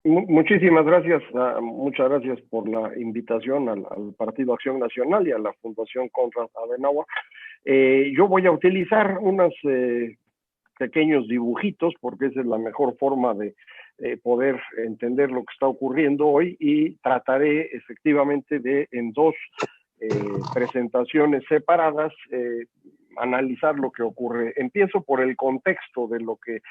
Muchísimas gracias, muchas gracias por la invitación al Partido Acción Nacional y a la Fundación Konrad Adenauer. Yo voy a utilizar unos pequeños dibujitos porque esa es la mejor forma de poder entender lo que está ocurriendo hoy, y trataré efectivamente de, en dos presentaciones separadas, analizar lo que ocurre. Empiezo por el contexto de lo que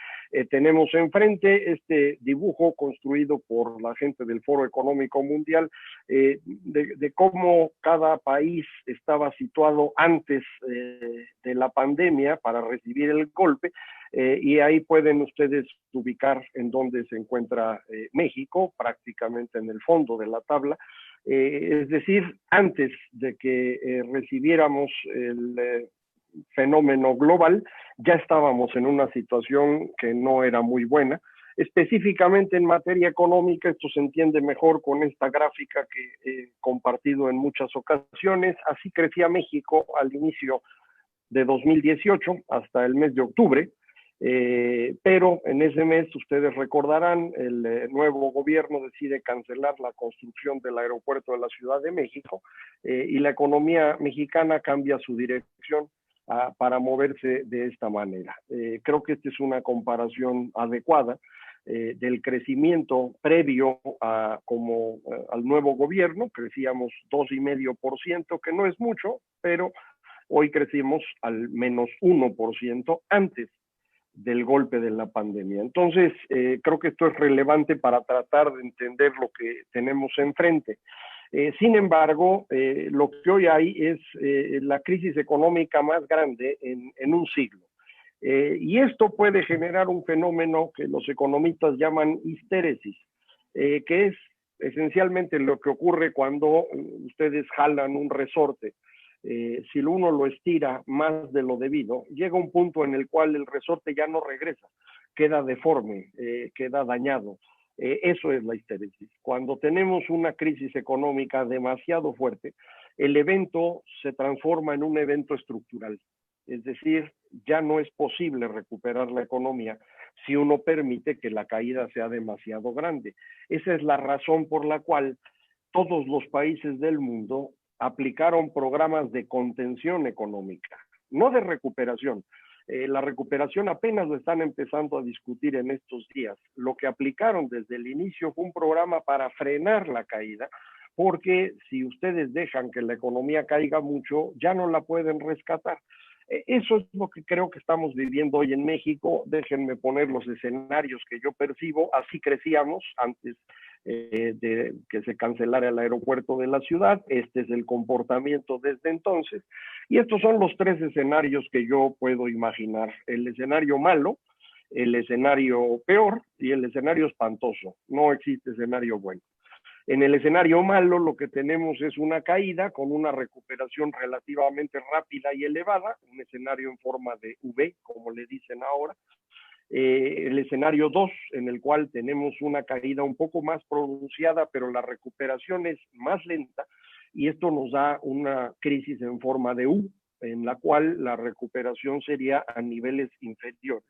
tenemos enfrente. Este dibujo construido por la gente del Foro Económico Mundial, de cómo cada país estaba situado antes de la pandemia para recibir el golpe, y ahí pueden ustedes ubicar en dónde se encuentra México, prácticamente en el fondo de la tabla. Es decir, antes de que recibiéramos el fenómeno global, ya estábamos en una situación que no era muy buena. Específicamente en materia económica, esto se entiende mejor con esta gráfica que he compartido en muchas ocasiones. Así crecía México al inicio de 2018 hasta el mes de octubre. Pero en ese mes, ustedes recordarán, el nuevo gobierno decide cancelar la construcción del aeropuerto de la Ciudad de México, y la economía mexicana cambia su dirección para moverse de esta manera. Creo que esta es una comparación adecuada del crecimiento previo al nuevo gobierno. Crecíamos 2,5%, que no es mucho, pero hoy crecimos al menos 1% antes del golpe de la pandemia. Entonces, creo que esto es relevante para tratar de entender lo que tenemos enfrente. Sin embargo, lo que hoy hay es la crisis económica más grande en un siglo. Y esto puede generar un fenómeno que los economistas llaman histéresis, que es esencialmente lo que ocurre cuando ustedes jalan un resorte. Si uno lo estira más de lo debido, llega un punto en el cual el resorte ya no regresa, queda deforme, queda dañado. Eso es la histéresis. Cuando tenemos una crisis económica demasiado fuerte, el evento se transforma en un evento estructural. Es decir, ya no es posible recuperar la economía si uno permite que la caída sea demasiado grande. Esa es la razón por la cual todos los países del mundo aplicaron programas de contención económica, no de recuperación. La recuperación apenas lo están empezando a discutir en estos días. Lo que aplicaron desde el inicio fue un programa para frenar la caída, porque si ustedes dejan que la economía caiga mucho, ya no la pueden rescatar. Eso es lo que creo que estamos viviendo hoy en México. Déjenme poner los escenarios que yo percibo. Así crecíamos antes de que se cancelara el aeropuerto de la ciudad. Este es el comportamiento desde entonces. Y estos son los tres escenarios que yo puedo imaginar. El escenario malo, el escenario peor y el escenario espantoso. No existe escenario bueno. En el escenario malo lo que tenemos es una caída con una recuperación relativamente rápida y elevada, un escenario en forma de V, como le dicen ahora. El escenario 2, en el cual tenemos una caída un poco más pronunciada, pero la recuperación es más lenta, y esto nos da una crisis en forma de U, en la cual la recuperación sería a niveles inferiores.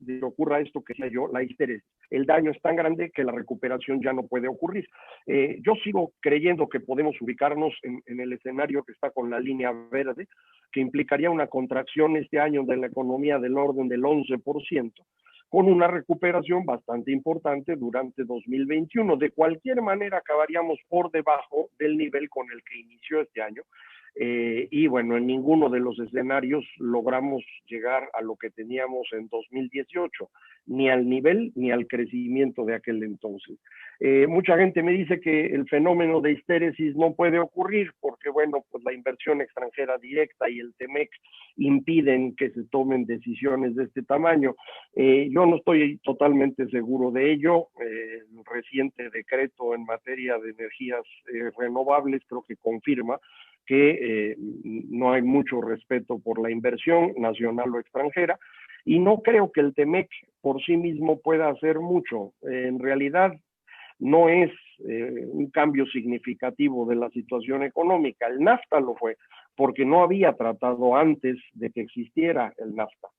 De que ocurra esto que decía yo, la histéresis. El daño es tan grande que la recuperación ya no puede ocurrir. Yo sigo creyendo que podemos ubicarnos en el escenario que está con la línea verde, que implicaría una contracción este año de la economía del orden del 11%, con una recuperación bastante importante durante 2021. De cualquier manera, acabaríamos por debajo del nivel con el que inició este año. Y bueno, en ninguno de los escenarios logramos llegar a lo que teníamos en 2018, ni al nivel ni al crecimiento de aquel entonces. Mucha gente me dice que el fenómeno de histéresis no puede ocurrir porque, bueno, pues la inversión extranjera directa y el TEMEC impiden que se tomen decisiones de este tamaño. Yo no estoy totalmente seguro de ello. El reciente decreto en materia de energías renovables creo que confirma que no hay mucho respeto por la inversión nacional o extranjera, y no creo que el TEMEC por sí mismo pueda hacer mucho. En realidad no es un cambio significativo de la situación económica. El NAFTA lo fue, porque no había tratado antes de que existiera el NAFTA.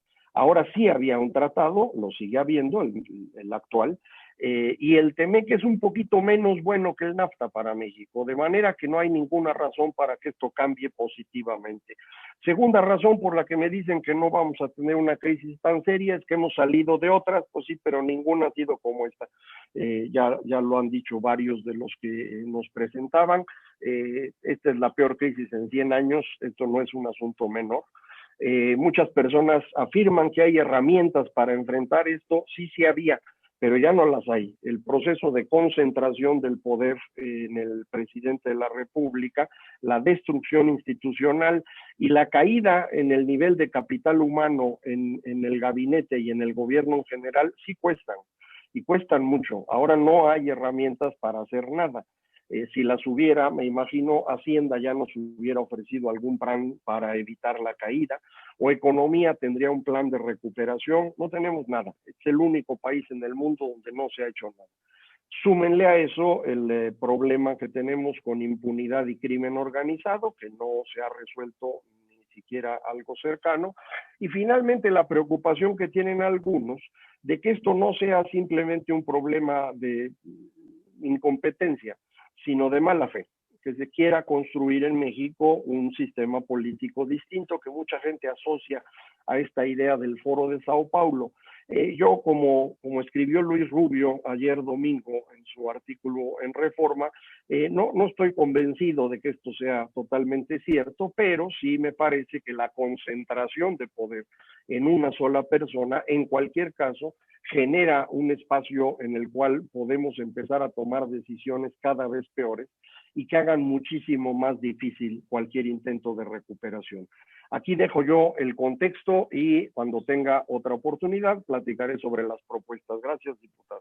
Ahora sí había un tratado, lo sigue habiendo, el actual, y el TEMEC es un poquito menos bueno que el NAFTA para México, de manera que no hay ninguna razón para que esto cambie positivamente. Segunda razón por la que me dicen que no vamos a tener una crisis tan seria es que hemos salido de otras, pues sí, pero ninguna ha sido como esta. Ya lo han dicho varios de los que nos presentaban. Esta es la peor crisis en 100 años, esto no es un asunto menor. Muchas personas afirman que hay herramientas para enfrentar esto, sí había, pero ya no las hay. El proceso de concentración del poder en el presidente de la República, la destrucción institucional y la caída en el nivel de capital humano en el gabinete y en el gobierno en general sí cuestan, y cuestan mucho. Ahora no hay herramientas para hacer nada. Si las hubiera, me imagino, Hacienda ya nos hubiera ofrecido algún plan para evitar la caída, o Economía tendría un plan de recuperación. No tenemos nada. Es el único país en el mundo donde no se ha hecho nada. Súmenle a eso el problema que tenemos con impunidad y crimen organizado, que no se ha resuelto ni siquiera algo cercano, y finalmente la preocupación que tienen algunos de que esto no sea simplemente un problema de incompetencia, sino de mala fe, que se quiera construir en México un sistema político distinto que mucha gente asocia a esta idea del Foro de Sao Paulo. Yo, como escribió Luis Rubio ayer domingo en su artículo en Reforma, no estoy convencido de que esto sea totalmente cierto, pero sí me parece que la concentración de poder en una sola persona, en cualquier caso, genera un espacio en el cual podemos empezar a tomar decisiones cada vez peores y que hagan muchísimo más difícil cualquier intento de recuperación. Aquí dejo yo el contexto y cuando tenga otra oportunidad platicaré sobre las propuestas. Gracias, diputado.